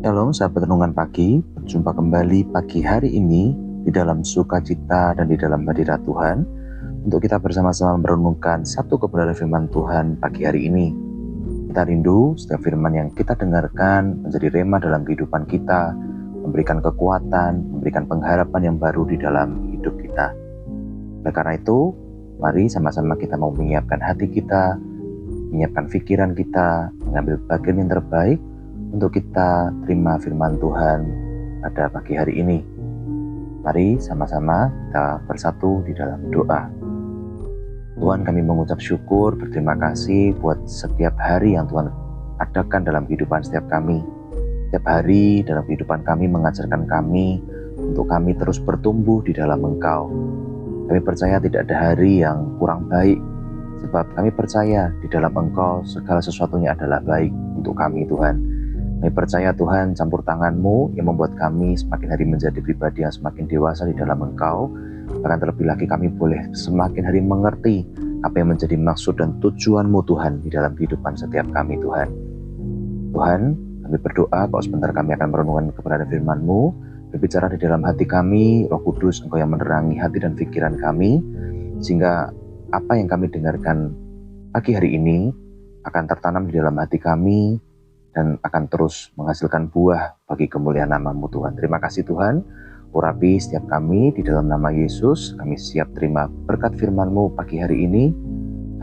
Shalom sahabat renungan pagi, berjumpa kembali pagi hari ini di dalam sukacita dan di dalam hadirat Tuhan untuk kita bersama-sama merenungkan satu kebenaran firman Tuhan pagi hari ini. Kita rindu setiap firman yang kita dengarkan menjadi rema dalam kehidupan kita, memberikan kekuatan, memberikan pengharapan yang baru di dalam hidup kita. Oleh karena itu, mari sama-sama kita mau menyiapkan hati kita, menyiapkan pikiran kita, mengambil bagian yang terbaik untuk kita terima firman Tuhan pada pagi hari ini. Mari sama-sama kita bersatu di dalam doa. Tuhan, kami mengucap syukur, berterima kasih buat setiap hari yang Tuhan adakan dalam kehidupan setiap kami. Setiap hari dalam kehidupan kami mengajarkan kami untuk kami terus bertumbuh di dalam Engkau. Kami percaya tidak ada hari yang kurang baik, sebab kami percaya di dalam Engkau segala sesuatunya adalah baik untuk kami, Tuhan. Kami percaya Tuhan, campur tangan-Mu yang membuat kami semakin hari menjadi pribadi yang semakin dewasa di dalam Engkau. Bahkan terlebih lagi kami boleh semakin hari mengerti apa yang menjadi maksud dan tujuan-Mu Tuhan di dalam kehidupan setiap kami, Tuhan. Tuhan, kami berdoa kalau sebentar kami akan merenungkan kebenaran firman-Mu. Berbicara di dalam hati kami, Roh Kudus, Engkau yang menerangi hati dan pikiran kami, sehingga apa yang kami dengarkan pagi hari ini akan tertanam di dalam hati kami dan akan terus menghasilkan buah bagi kemuliaan nama-Mu Tuhan. Terima kasih Tuhan, urapi setiap kami di dalam nama Yesus. Kami siap terima berkat firman-Mu pagi hari ini.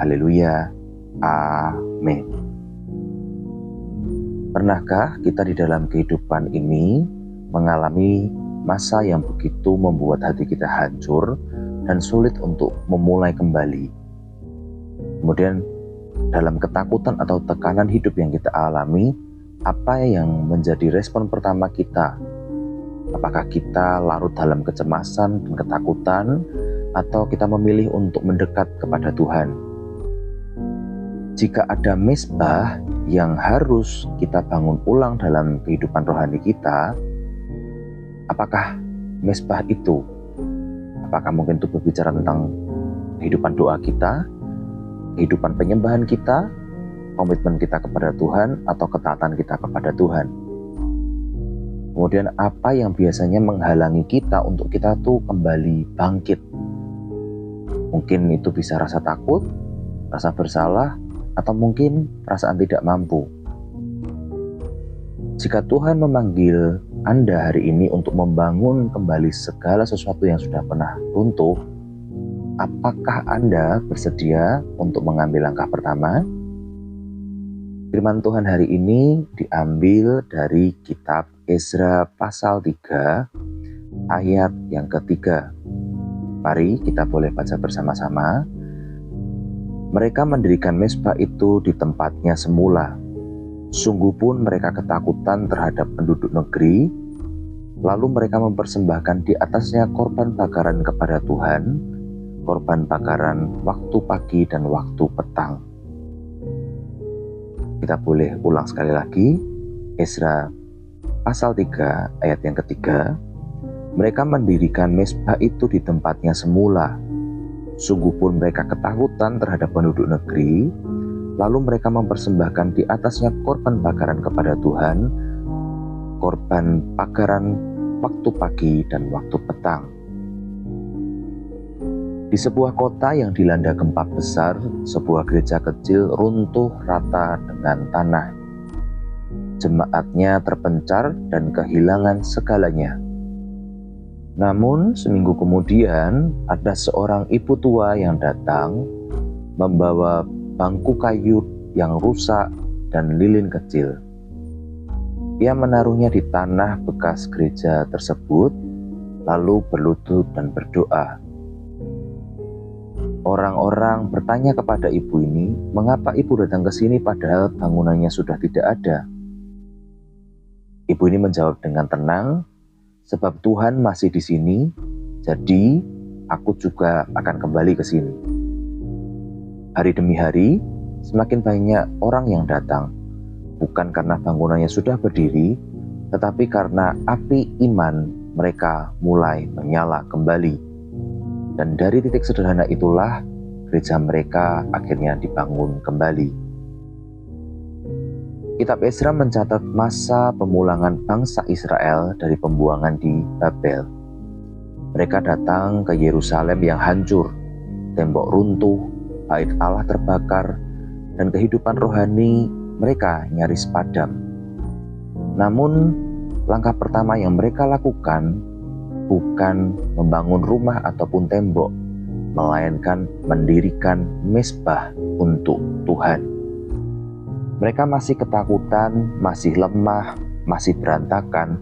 Haleluya, amin. Pernahkah kita di dalam kehidupan ini mengalami masa yang begitu membuat hati kita hancur dan sulit untuk memulai kembali? Kemudian dalam ketakutan atau tekanan hidup yang kita alami, apa yang menjadi respon pertama kita? Apakah kita larut dalam kecemasan dan ketakutan, atau kita memilih untuk mendekat kepada Tuhan? Jika ada mezbah yang harus kita bangun ulang dalam kehidupan rohani kita, apakah mezbah itu? Apakah mungkin itu berbicara tentang kehidupan doa kita, kehidupan penyembahan kita, komitmen kita kepada Tuhan, atau ketaatan kita kepada Tuhan? Kemudian apa yang biasanya menghalangi kita untuk kita tuh kembali bangkit? Mungkin itu bisa rasa takut, rasa bersalah, atau mungkin perasaan tidak mampu. Jika Tuhan memanggil Anda hari ini untuk membangun kembali segala sesuatu yang sudah pernah runtuh, apakah Anda bersedia untuk mengambil langkah pertama? Firman Tuhan hari ini diambil dari kitab Ezra pasal 3 ayat yang ketiga. Mari kita boleh baca bersama-sama. Mereka mendirikan mezbah itu di tempatnya semula. Sungguh pun mereka ketakutan terhadap penduduk negeri. Lalu mereka mempersembahkan di atasnya korban bakaran kepada Tuhan, korban bakaran waktu pagi dan waktu petang. Kita boleh ulang sekali lagi. Ezra pasal 3 ayat yang ketiga. Mereka mendirikan mezbah itu di tempatnya semula. Sungguh pun mereka ketakutan terhadap penduduk negeri. Lalu mereka mempersembahkan di atasnya korban bakaran kepada Tuhan, korban bakaran waktu pagi dan waktu petang. Di sebuah kota yang dilanda gempa besar, sebuah gereja kecil runtuh rata dengan tanah. Jemaatnya terpencar dan kehilangan segalanya. Namun seminggu kemudian ada seorang ibu tua yang datang membawa bangku kayu yang rusak dan lilin kecil. Ia menaruhnya di tanah bekas gereja tersebut, lalu berlutut dan berdoa. Orang-orang bertanya kepada ibu ini, mengapa ibu datang ke sini padahal bangunannya sudah tidak ada? Ibu ini menjawab dengan tenang, sebab Tuhan masih di sini, jadi aku juga akan kembali ke sini. Hari demi hari, semakin banyak orang yang datang, bukan karena bangunannya sudah berdiri, tetapi karena api iman mereka mulai menyala kembali. Dan dari titik sederhana itulah gereja mereka akhirnya dibangun kembali. Kitab Ezra mencatat masa pemulangan bangsa Israel dari pembuangan di Babel. Mereka datang ke Yerusalem yang hancur, tembok runtuh, bait Allah terbakar, dan kehidupan rohani mereka nyaris padam. Namun, langkah pertama yang mereka lakukan bukan membangun rumah ataupun tembok, melainkan mendirikan mezbah untuk Tuhan. Mereka masih ketakutan, masih lemah, masih berantakan,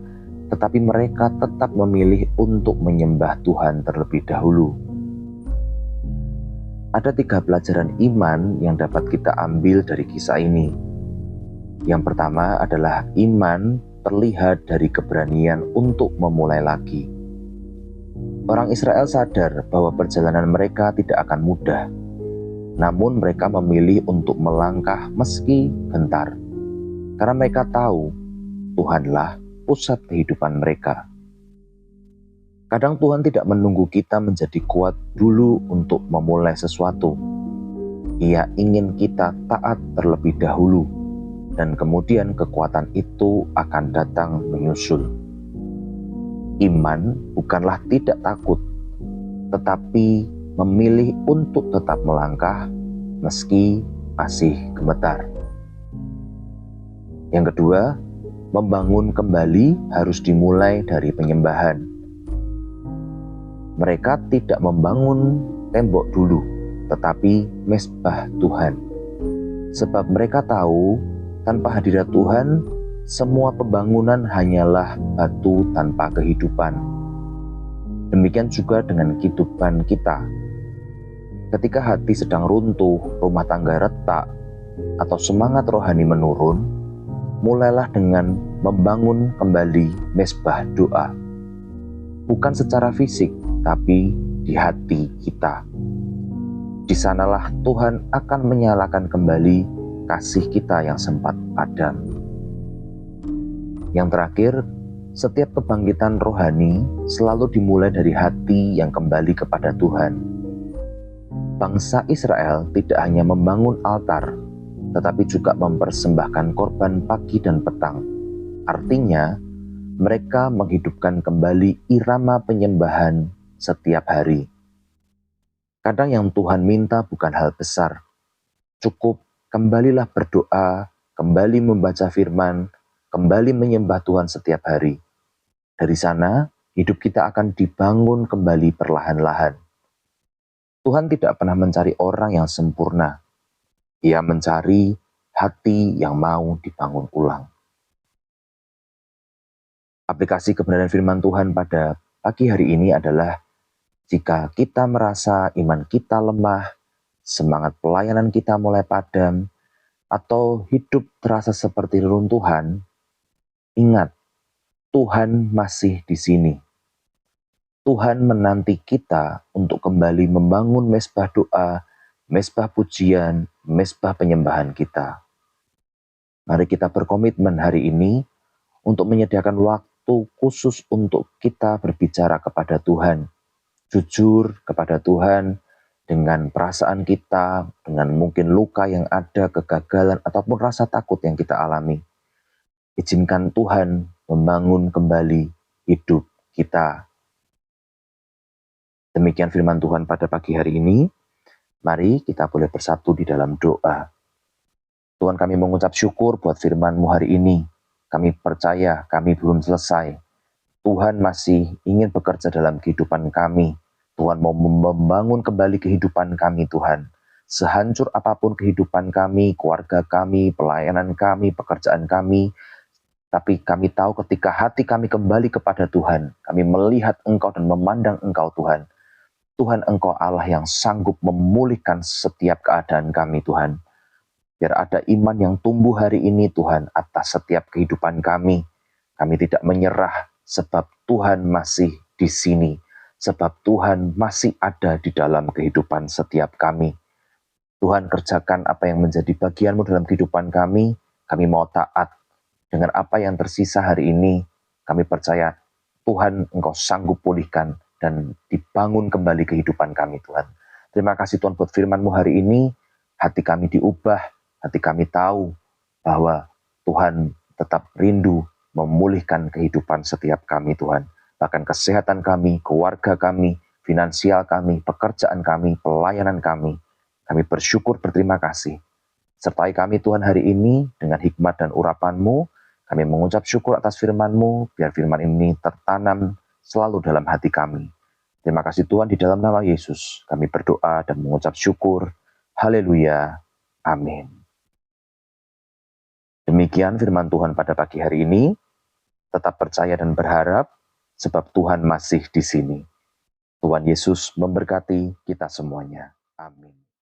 tetapi mereka tetap memilih untuk menyembah Tuhan terlebih dahulu. Ada 3 pelajaran iman yang dapat kita ambil dari kisah ini. Yang pertama adalah iman terlihat dari keberanian untuk memulai lagi. Orang Israel sadar bahwa perjalanan mereka tidak akan mudah. Namun mereka memilih untuk melangkah meski gentar. Karena mereka tahu Tuhanlah pusat kehidupan mereka. Kadang Tuhan tidak menunggu kita menjadi kuat dulu untuk memulai sesuatu. Ia ingin kita taat terlebih dahulu, dan kemudian kekuatan itu akan datang menyusul. Iman bukanlah tidak takut, tetapi memilih untuk tetap melangkah meski masih gemetar. Yang kedua, membangun kembali harus dimulai dari penyembahan. Mereka tidak membangun tembok dulu, tetapi mezbah Tuhan. Sebab mereka tahu tanpa hadirat Tuhan, semua pembangunan hanyalah batu tanpa kehidupan. Demikian juga dengan kehidupan kita. Ketika hati sedang runtuh, rumah tangga retak, atau semangat rohani menurun, mulailah dengan membangun kembali mezbah doa. Bukan secara fisik, tapi di hati kita. Di sanalah Tuhan akan menyalakan kembali kasih kita yang sempat padam. Yang terakhir, setiap kebangkitan rohani selalu dimulai dari hati yang kembali kepada Tuhan. Bangsa Israel tidak hanya membangun altar, tetapi juga mempersembahkan korban pagi dan petang. Artinya, mereka menghidupkan kembali irama penyembahan setiap hari. Kadang yang Tuhan minta bukan hal besar. Cukup kembalilah berdoa, kembali membaca firman, kembali menyembah Tuhan setiap hari. Dari sana, hidup kita akan dibangun kembali perlahan-lahan. Tuhan tidak pernah mencari orang yang sempurna. Ia mencari hati yang mau dibangun ulang. Aplikasi kebenaran firman Tuhan pada pagi hari ini adalah, jika kita merasa iman kita lemah, semangat pelayanan kita mulai padam, atau hidup terasa seperti reruntuhan, ingat, Tuhan masih di sini. Tuhan menanti kita untuk kembali membangun mezbah doa, mezbah pujian, mezbah penyembahan kita. Mari kita berkomitmen hari ini untuk menyediakan waktu khusus untuk kita berbicara kepada Tuhan, jujur kepada Tuhan dengan perasaan kita, dengan mungkin luka yang ada, kegagalan, ataupun rasa takut yang kita alami. Izinkan Tuhan membangun kembali hidup kita. Demikian firman Tuhan pada pagi hari ini. Mari kita boleh bersatu di dalam doa. Tuhan, kami mengucap syukur buat firman-Mu hari ini. Kami percaya kami belum selesai. Tuhan masih ingin bekerja dalam kehidupan kami. Tuhan mau membangun kembali kehidupan kami, Tuhan. Sehancur apapun kehidupan kami, keluarga kami, pelayanan kami, pekerjaan kami, tapi kami tahu ketika hati kami kembali kepada Tuhan, kami melihat Engkau dan memandang Engkau, Tuhan. Tuhan, Engkau Allah yang sanggup memulihkan setiap keadaan kami, Tuhan. Biar ada iman yang tumbuh hari ini, Tuhan, atas setiap kehidupan kami. Kami tidak menyerah, sebab Tuhan masih di sini. Sebab Tuhan masih ada di dalam kehidupan setiap kami. Tuhan, kerjakan apa yang menjadi bagian-Mu dalam kehidupan kami. Kami mau taat. Dengan apa yang tersisa hari ini, kami percaya Tuhan, Engkau sanggup pulihkan dan dibangun kembali kehidupan kami, Tuhan. Terima kasih Tuhan buat firman-Mu hari ini. Hati kami diubah, hati kami tahu bahwa Tuhan tetap rindu memulihkan kehidupan setiap kami Tuhan. Bahkan kesehatan kami, keluarga kami, finansial kami, pekerjaan kami, pelayanan kami. Kami bersyukur berterima kasih. Sertai kami Tuhan hari ini dengan hikmat dan urapan-Mu. Kami mengucap syukur atas firman-Mu, biar firman ini tertanam selalu dalam hati kami. Terima kasih Tuhan, di dalam nama Yesus kami berdoa dan mengucap syukur. Haleluya. Amin. Demikian firman Tuhan pada pagi hari ini. Tetap percaya dan berharap, sebab Tuhan masih di sini. Tuhan Yesus memberkati kita semuanya. Amin.